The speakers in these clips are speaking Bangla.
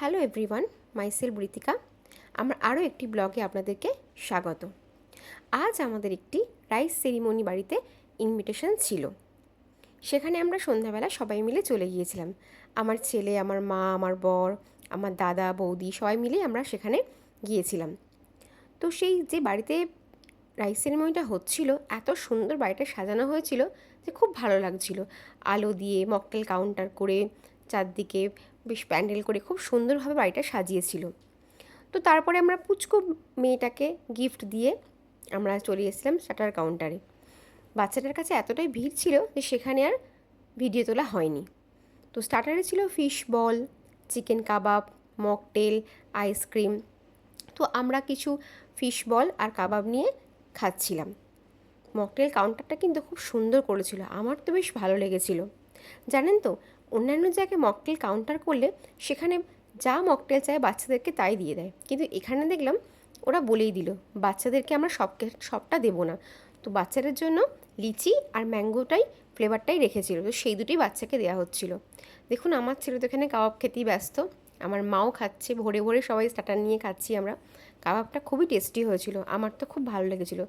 Hello everyone, myself Ritika. আমার আরও একটি ব্লগে আপনাদেরকে স্বাগত। আজ আমাদের একটি রাইস সেরিমনি বাড়িতে ইনভিটেশন ছিল। সেখানে আমরা সন্ধ্যাবেলা সবাই মিলে চলে গিয়েছিলাম। আমার ছেলে, আমার মা, আমার বর, আমার দাদা, বৌদি সবাই মিলে আমরা সেখানে গিয়েছিলাম। তো সেই যে বাড়িতে রাইস সেরিমনিটা হচ্ছিল, এত সুন্দর বাড়িটা সাজানো হয়েছিল যে খুব ভালো লাগছিল। আলো দিয়ে মকটেল কাউন্টার করে চারদিকে বেশ প্যান্ডেল করে খুব সুন্দরভাবে বাড়িটা সাজিয়েছিল। তো তারপরে আমরা পুচকু মেয়েটাকে গিফট দিয়ে আমরা চলে এসেছিলাম স্টার্টার কাউন্টারে। বাচ্চাটার কাছে এতটাই ভিড় ছিল যে সেখানে আর ভিডিও তোলা হয়নি। তো স্টার্টারে ছিল ফিশ বল, চিকেন কাবাব, মকটেল, আইসক্রিম। তো আমরা কিছু ফিশ বল আর কাবাব নিয়ে খাচ্ছিলাম। মকটেল কাউন্টারটা কিন্তু খুব সুন্দর করেছিল, আমার তো বেশ ভালো লেগেছিল। জানেন তো, অন্যান্য জায়গায় মকটেল কাউন্টার করলে সেখানে যা মকটেল চায় বাচ্চাদেরকে তাই দিয়ে দেয়, কিন্তু এখানে দেখলাম ওরা বলেই দিল বাচ্চাদেরকে আমরা সবটা দেবো না। তো বাচ্চাদের জন্য লিচি আর ম্যাঙ্গোটাই ফ্লেভারটাই রেখেছিল, তো সেই দুটোই বাচ্চাকে দেওয়া হচ্ছিল। দেখুন, আমার ছেলে তো এখানে কাবাব খেতেই ব্যস্ত, আমার মাও খাচ্ছে, ভরে ভরে সবাই স্টার্টার নিয়ে খাচ্ছি আমরা। কাবাবটা খুবই টেস্টি হয়েছিল, আমার তো খুব ভালো লেগেছিলো।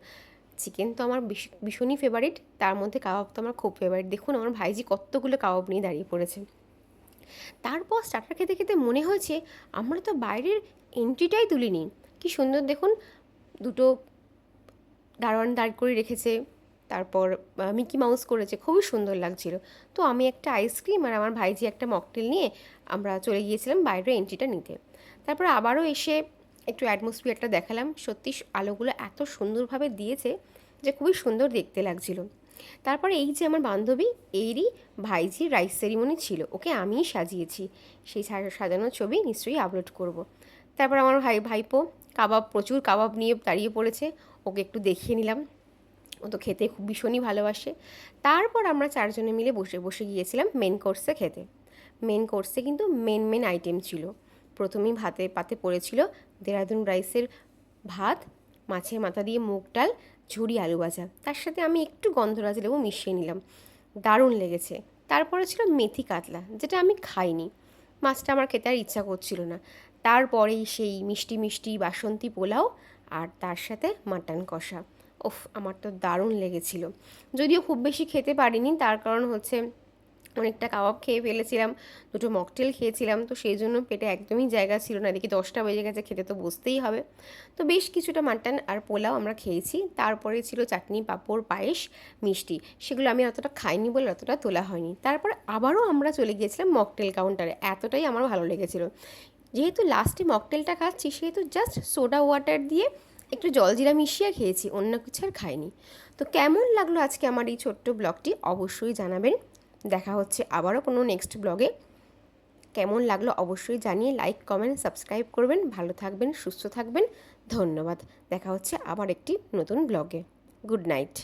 চিকেন তো আমার ভীষণই ফেভারিট, তার মধ্যে কাবাব তো আমার খুব ফেভারিট। দেখুন আমার ভাইজি কতগুলো কাবাব নিয়ে দাঁড়িয়ে পড়েছে। তারপর স্টার্টার খেতে খেতে মনে হয়েছে আমরা তো বাইরের এন্ট্রিটাই তুলিনি। কি সুন্দর দেখুন, দুটো দারোয়ান দাঁড় করে রেখেছে, তারপর মিকি মাউস করেছে, খুবই সুন্দর লাগছিল। তো আমি একটা আইসক্রিম আর আমার ভাইজি একটা মকটেল নিয়ে আমরা চলে গিয়েছিলাম বাইরের এন্ট্রিটা নিতে। তারপর আবারও এসে একটু অ্যাটমসফিয়ারটা দেখালাম। সত্যি আলোগুলো এত সুন্দরভাবে দিয়েছে যে খুবই সুন্দর দেখতে লাগছিল। তারপরে এই যে আমার বান্ধবী, এরই ভাইজির রাইস সেরিমনি ছিল, ওকে আমিই সাজিয়েছি। সেই সাজানো ছবি নিশ্চয়ই আপলোড করব। তারপর আমার ভাইপো প্রচুর কাবাব নিয়ে দাঁড়িয়ে পড়েছে, ওকে একটু দেখিয়ে নিলাম। ও তো খেতে খুব ভীষণই ভালোবাসে। তারপর আমরা চারজনে মিলে বসে বসে গিয়েছিলাম মেন কোর্সে খেতে। মেন কোর্সে কিন্তু মেন আইটেম ছিল। প্রথমেই ভাতে পাতে পড়েছিল দেরাদুন রাইসের ভাত, মাছের মাথা দিয়ে মুগ ডাল, ঝুরি আলু ভাজা, তার সাথে আমি একটু গন্ধরাজ লেবু মিশিয়ে নিলাম, দারুণ লেগেছে। তারপরে ছিল মেথি কাতলা, যেটা আমি খাইনি, মাছটা আমার খেতে আর ইচ্ছা করছিল না। তারপরেই সেই মিষ্টি মিষ্টি বাসন্তী পোলাও আর তার সাথে মাটন কষা। ওফ, আমার তো দারুণ লেগেছিল। যদিও খুব বেশি খেতে পারিনি, তার কারণ হচ্ছে অনেকটা কাবাব খেয়ে ফেলেছিলাম, দুটো মকটেল খেয়েছিলাম, তো সেই জন্য পেটে একদমই জায়গা ছিল না। এদিকে 10টা বেজে গেছে, খেতে তো বসতেই হবে। তো বেশ কিছুটা মাটন আর পোলাও আমরা খেয়েছি। তারপরে ছিল চাটনি, পাঁপড়, পায়েস, মিষ্টি, সেগুলো আমি অতটা খাইনি বলে অতটা তোলা হয়নি। তারপর আবারও আমরা চলে গিয়েছিলাম মকটেল কাউন্টারে, এতটাই আমার ভালো লেগেছিল। যেহেতু লাস্টে মকটেলটা খাচ্ছি, সেহেতু জাস্ট সোডা ওয়াটার দিয়ে একটু জলজিরা মিশিয়ে খেয়েছি, অন্য কিছু আর খাইনি। তো কেমন লাগলো আজকে আমার এই ছোট্ট ব্লগটি অবশ্যই জানাবেন। দেখা হচ্ছে আবারও কোনো নেক্সট ব্লগে। কেমন লাগলো অবশ্যই জানিয়ে লাইক, কমেন্ট, সাবস্ক্রাইব করবেন। ভালো থাকবেন, সুস্থ থাকবেন। ধন্যবাদ। দেখা হচ্ছে আবার একটি নতুন ব্লগে। Good night.